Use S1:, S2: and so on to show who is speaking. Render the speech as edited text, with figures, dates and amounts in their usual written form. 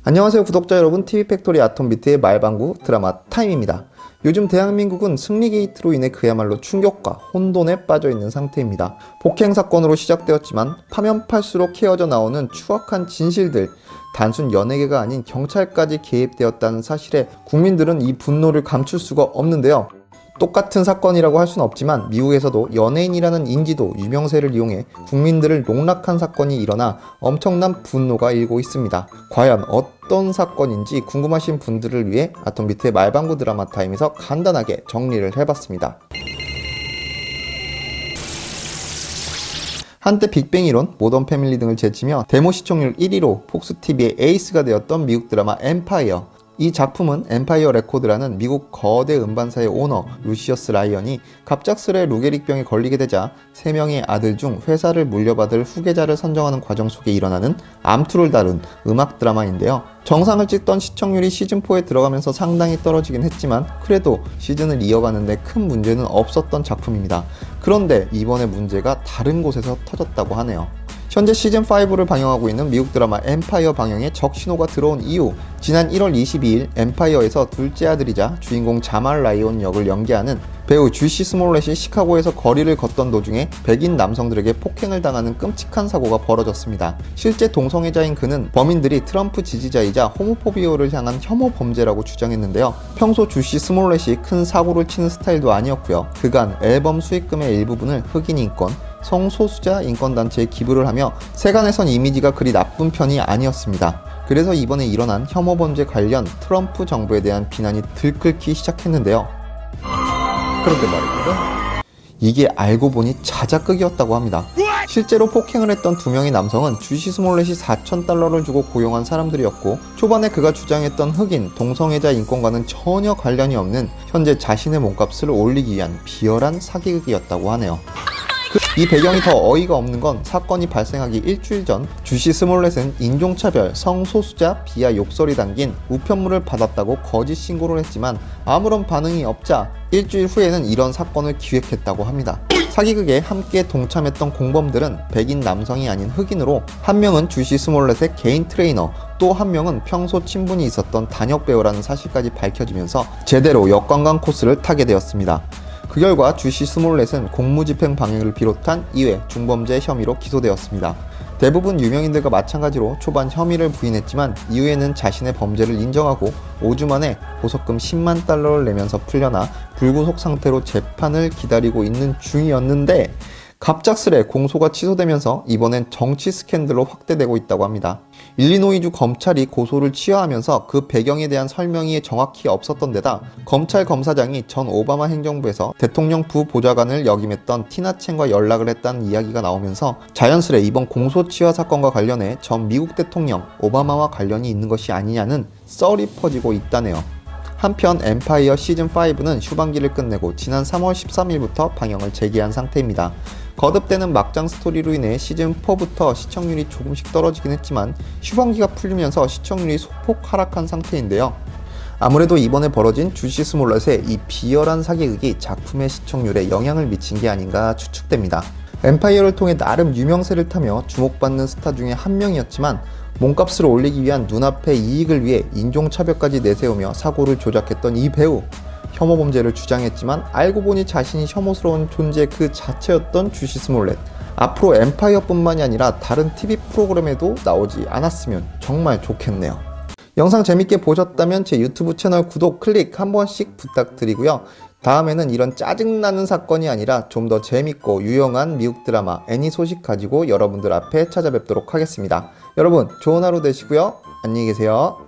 S1: 안녕하세요 구독자 여러분, TV팩토리 아톰비트의 말방구 드라마 타임입니다. 요즘 대한민국은 승리 게이트로 인해 그야말로 충격과 혼돈에 빠져있는 상태입니다. 폭행 사건으로 시작되었지만 파면 팔수록 헤어져 나오는 추악한 진실들, 단순 연예계가 아닌 경찰까지 개입되었다는 사실에 국민들은 이 분노를 감출 수가 없는데요. 똑같은 사건이라고 할 수는 없지만 미국에서도 연예인이라는 인지도, 유명세를 이용해 국민들을 농락한 사건이 일어나 엄청난 분노가 일고 있습니다. 과연 어떤 사건인지 궁금하신 분들을 위해 아톰비트의 말방구 드라마 타임에서 간단하게 정리를 해봤습니다. 한때 빅뱅 이론, 모던 패밀리 등을 제치며 데모 시청률 1위로 폭스TV의 에이스가 되었던 미국 드라마 엠파이어. 이 작품은 엠파이어 레코드라는 미국 거대 음반사의 오너 루시어스 라이언이 갑작스레 루게릭병에 걸리게 되자 3명의 아들 중 회사를 물려받을 후계자를 선정하는 과정 속에 일어나는 암투를 다룬 음악 드라마인데요. 정상을 찍던 시청률이 시즌4에 들어가면서 상당히 떨어지긴 했지만 그래도 시즌을 이어가는데 큰 문제는 없었던 작품입니다. 그런데 이번에 문제가 다른 곳에서 터졌다고 하네요. 현재 시즌5를 방영하고 있는 미국 드라마 엠파이어 방영에 적신호가 들어온 이후 지난 1월 22일 엠파이어에서 둘째 아들이자 주인공 자말 라이온 역을 연기하는 배우 주시 스몰렛이 시카고에서 거리를 걷던 도중에 백인 남성들에게 폭행을 당하는 끔찍한 사고가 벌어졌습니다. 실제 동성애자인 그는 범인들이 트럼프 지지자이자 호모포비오를 향한 혐오 범죄라고 주장했는데요. 평소 주시 스몰렛이 큰 사고를 치는 스타일도 아니었고요. 그간 앨범 수익금의 일부분을 흑인 인권, 성소수자 인권단체에 기부를 하며 세간에선 이미지가 그리 나쁜 편이 아니었습니다. 그래서 이번에 일어난 혐오범죄 관련 트럼프 정부에 대한 비난이 들끓기 시작했는데요. 그런데 말입니다. 이게 알고 보니 자작극이었다고 합니다. 실제로 폭행을 했던 2명의 남성은 주시 스몰렛이 $4,000를 주고 고용한 사람들이었고 초반에 그가 주장했던 흑인, 동성애자 인권과는 전혀 관련이 없는 현재 자신의 몸값을 올리기 위한 비열한 사기극이었다고 하네요. 이 배경이 더 어이가 없는 건 사건이 발생하기 일주일 전 주시 스몰렛은 인종차별, 성소수자, 비하 욕설이 담긴 우편물을 받았다고 거짓 신고를 했지만 아무런 반응이 없자 일주일 후에는 이런 사건을 기획했다고 합니다. 사기극에 함께 동참했던 공범들은 백인 남성이 아닌 흑인으로 한 명은 주시 스몰렛의 개인 트레이너, 또 한 명은 평소 친분이 있었던 단역 배우라는 사실까지 밝혀지면서 제대로 역관광 코스를 타게 되었습니다. 그 결과 주시 스몰렛은 공무집행 방해를 비롯한 2회 중범죄 혐의로 기소되었습니다. 대부분 유명인들과 마찬가지로 초반 혐의를 부인했지만 이후에는 자신의 범죄를 인정하고 5주 만에 보석금 $100,000를 내면서 풀려나 불구속 상태로 재판을 기다리고 있는 중이었는데 갑작스레 공소가 취소되면서 이번엔 정치 스캔들로 확대되고 있다고 합니다. 일리노이주 검찰이 고소를 취하하면서 그 배경에 대한 설명이 정확히 없었던 데다 검찰 검사장이 전 오바마 행정부에서 대통령 부보좌관을 역임했던 티나 첸과 연락을 했다는 이야기가 나오면서 자연스레 이번 공소 취하 사건과 관련해 전 미국 대통령 오바마와 관련이 있는 것이 아니냐는 썰이 퍼지고 있다네요. 한편 엠파이어 시즌5는 휴방기를 끝내고 지난 3월 13일부터 방영을 재개한 상태입니다. 거듭되는 막장 스토리로 인해 시즌4부터 시청률이 조금씩 떨어지긴 했지만 휴방기가 풀리면서 시청률이 소폭 하락한 상태인데요. 아무래도 이번에 벌어진 주시 스몰렛의 이 비열한 사기극이 작품의 시청률에 영향을 미친 게 아닌가 추측됩니다. 엠파이어를 통해 나름 유명세를 타며 주목받는 스타 중에 한 명이었지만 몸값을 올리기 위한 눈앞의 이익을 위해 인종차별까지 내세우며 사고를 조작했던 이 배우, 혐오범죄를 주장했지만 알고 보니 자신이 혐오스러운 존재 그 자체였던 주시 스몰렛. 앞으로 엠파이어뿐만이 아니라 다른 TV 프로그램에도 나오지 않았으면 정말 좋겠네요. 영상 재밌게 보셨다면 제 유튜브 채널 구독, 클릭 한 번씩 부탁드리고요. 다음에는 이런 짜증나는 사건이 아니라 좀 더 재밌고 유용한 미국 드라마, 애니 소식 가지고 여러분들 앞에 찾아뵙도록 하겠습니다. 여러분 좋은 하루 되시고요. 안녕히 계세요.